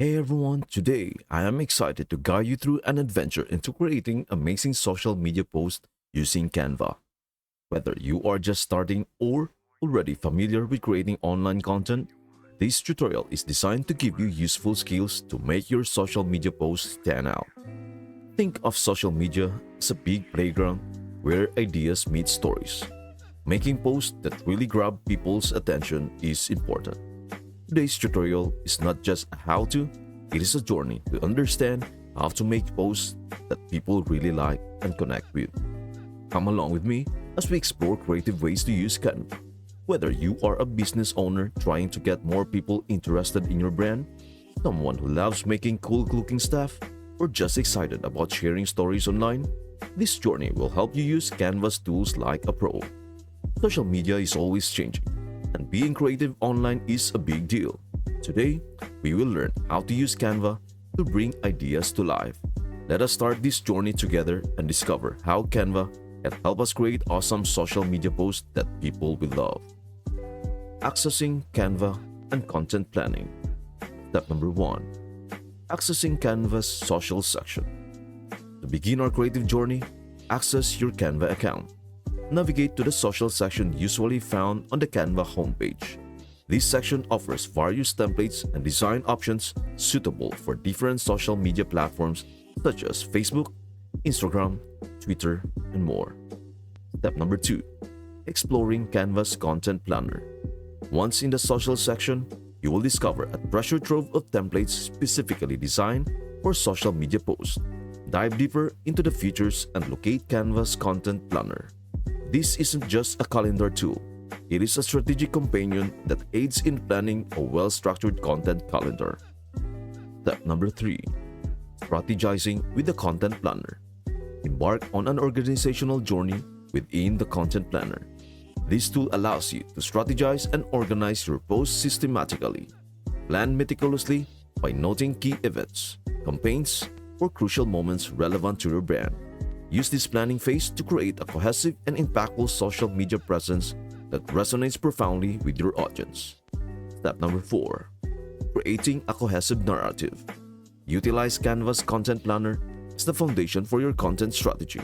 Hey everyone, today I am excited to guide you through an adventure into creating amazing social media posts using Canva. Whether you are just starting or already familiar with creating online content, this tutorial is designed to give you useful skills to make your social media posts stand out. Think of social media as a big playground where ideas meet stories. Making posts that really grab people's attention is important. Today's tutorial is not just a how-to, it is a journey to understand how to make posts that people really like and connect with. Come along with me as we explore creative ways to use Canva. Whether you are a business owner trying to get more people interested in your brand, someone who loves making cool-looking stuff, or just excited about sharing stories online, this journey will help you use Canva's tools like a pro. Social media is always changing, and being creative online is a big deal. Today, we will learn how to use Canva to bring ideas to life. Let us start this journey together and discover how Canva can help us create awesome social media posts that people will love. Accessing Canva and content planning. Step number 1. Accessing Canva's social section. To begin our creative journey, access your Canva account. Navigate to the social section usually found on the Canva homepage. This section offers various templates and design options suitable for different social media platforms such as Facebook, Instagram, Twitter, and more. Step number 2. Exploring Canva's content planner. Once in the social section, you will discover a treasure trove of templates specifically designed for social media posts. Dive deeper into the features and locate Canva's content planner. This isn't just a calendar tool. It is a strategic companion that aids in planning a well-structured content calendar. Step number 3. Strategizing with the content planner. Embark on an organizational journey within the content planner. This tool allows you to strategize and organize your posts systematically. Plan meticulously by noting key events, campaigns, or crucial moments relevant to your brand. Use this planning phase to create a cohesive and impactful social media presence that resonates profoundly with your audience. Step number 4. Creating a cohesive narrative. Utilize Canva's content planner as the foundation for your content strategy.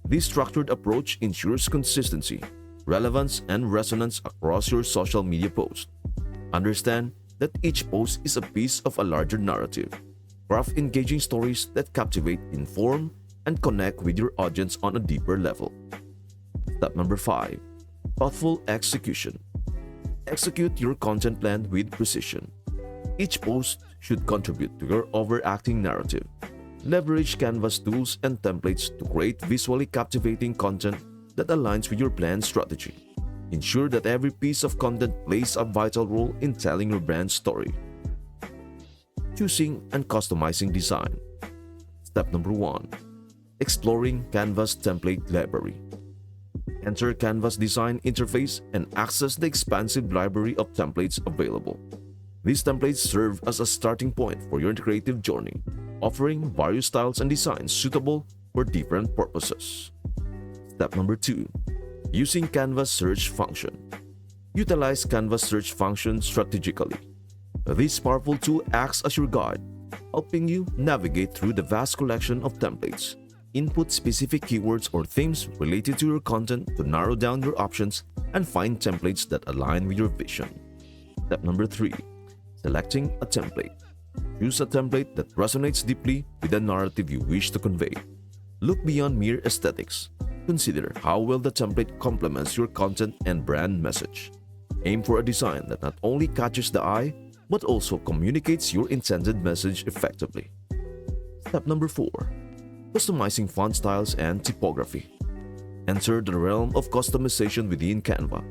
This structured approach ensures consistency, relevance, and resonance across your social media posts. Understand that each post is a piece of a larger narrative. Craft engaging stories that captivate, inform, and connect with your audience on a deeper level. Step number 5. Thoughtful execution. Execute your content plan with precision. Each post should contribute to your overarching narrative. Leverage Canva's tools and templates to create visually captivating content that aligns with your planned strategy. Ensure that every piece of content plays a vital role in telling your brand story. Choosing and customizing design. Step number 1. Exploring Canva's template library. Enter Canva's design interface and access the expansive library of templates available. These templates serve as a starting point for your creative journey, offering various styles and designs suitable for different purposes. Step number 2. Using Canva's search function. Utilize Canva's search function strategically. This powerful tool acts as your guide, helping you navigate through the vast collection of templates. Input specific keywords or themes related to your content to narrow down your options and find templates that align with your vision. Step number 3. Selecting a template. Choose a template that resonates deeply with the narrative you wish to convey. Look beyond mere aesthetics. Consider how well the template complements your content and brand message. Aim for a design that not only catches the eye, but also communicates your intended message effectively. Step number 4. Customizing font styles and typography. Enter the realm of customization within Canva.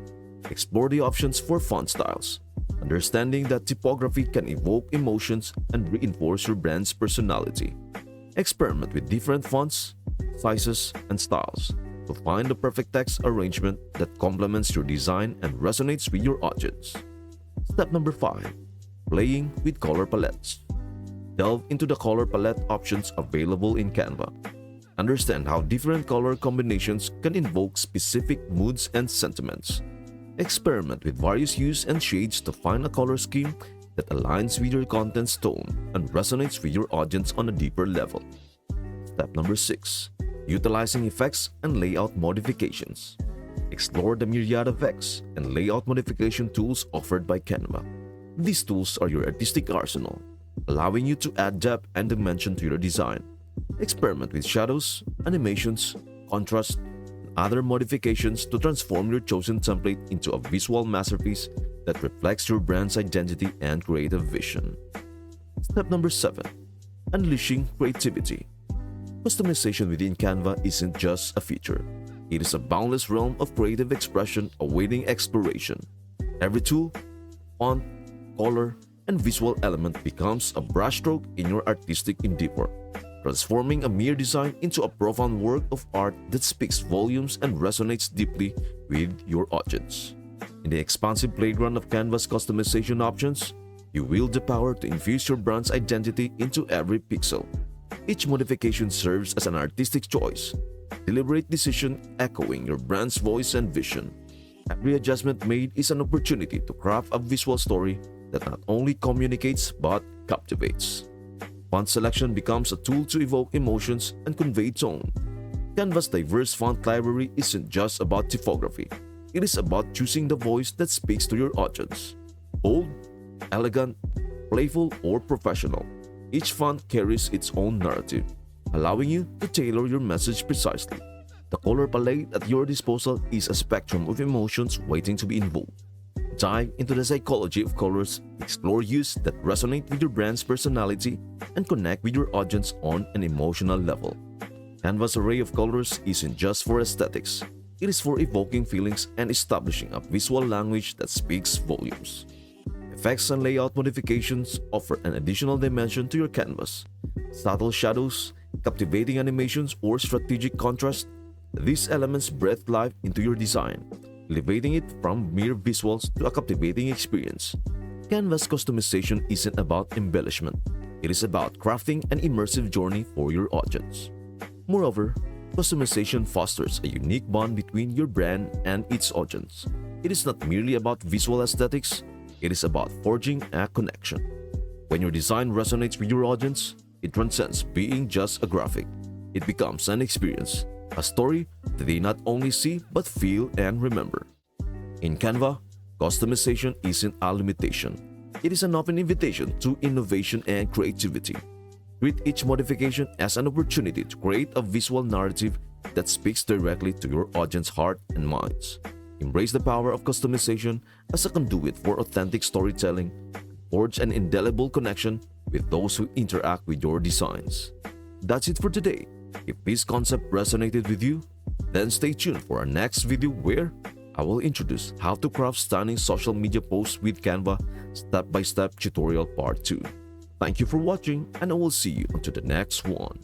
Explore the options for font styles, understanding that typography can evoke emotions and reinforce your brand's personality. Experiment with different fonts, sizes, and styles to find the perfect text arrangement that complements your design and resonates with your audience. Step number 5. Playing with color palettes. Delve into the color palette options available in Canva. Understand how different color combinations can invoke specific moods and sentiments. Experiment with various hues and shades to find a color scheme that aligns with your content's tone and resonates with your audience on a deeper level. Step number 6. Utilizing effects and layout modifications. Explore the myriad of effects and layout modification tools offered by Canva. These tools are your artistic arsenal, allowing you to add depth and dimension to your design. Experiment with shadows, animations, contrast, and other modifications to transform your chosen template into a visual masterpiece that reflects your brand's identity and creative vision. Step number 7. Unleashing creativity. Customization within Canva isn't just a feature. It is a boundless realm of creative expression awaiting exploration. Every tool, font, color, and visual element becomes a brushstroke in your artistic endeavor, transforming a mere design into a profound work of art that speaks volumes and resonates deeply with your audience. In the expansive playground of Canva's customization options, you wield the power to infuse your brand's identity into every pixel. Each modification serves as an artistic choice, a deliberate decision echoing your brand's voice and vision. Every adjustment made is an opportunity to craft a visual story that not only communicates but captivates. Font selection becomes a tool to evoke emotions and convey tone. Canva's diverse font library isn't just about typography. It is about choosing the voice that speaks to your audience. Bold, elegant, playful, or professional, each font carries its own narrative, allowing you to tailor your message precisely. The color palette at your disposal is a spectrum of emotions waiting to be invoked. Dive into the psychology of colors, explore hues that resonate with your brand's personality, and connect with your audience on an emotional level. Canva's array of colors isn't just for aesthetics. It is for evoking feelings and establishing a visual language that speaks volumes. Effects and layout modifications offer an additional dimension to your canvas. Subtle shadows, captivating animations, or strategic contrast, these elements breathe life into your design, elevating it from mere visuals to a captivating experience. Canva's customization isn't about embellishment. It is about crafting an immersive journey for your audience. Moreover, customization fosters a unique bond between your brand and its audience. It is not merely about visual aesthetics, it is about forging a connection. When your design resonates with your audience, it transcends being just a graphic. It becomes an experience, a story that they not only see but feel and remember. In Canva, customization isn't a limitation. It is an open invitation to innovation and creativity. Treat each modification as an opportunity to create a visual narrative that speaks directly to your audience's heart and minds. Embrace the power of customization as a conduit for authentic storytelling, forge an indelible connection with those who interact with your designs. That's it for today. If this concept resonated with you, then stay tuned for our next video where I will introduce how to craft stunning social media posts with Canva step-by-step tutorial part 2. Thank you for watching, and I will see you until the next one.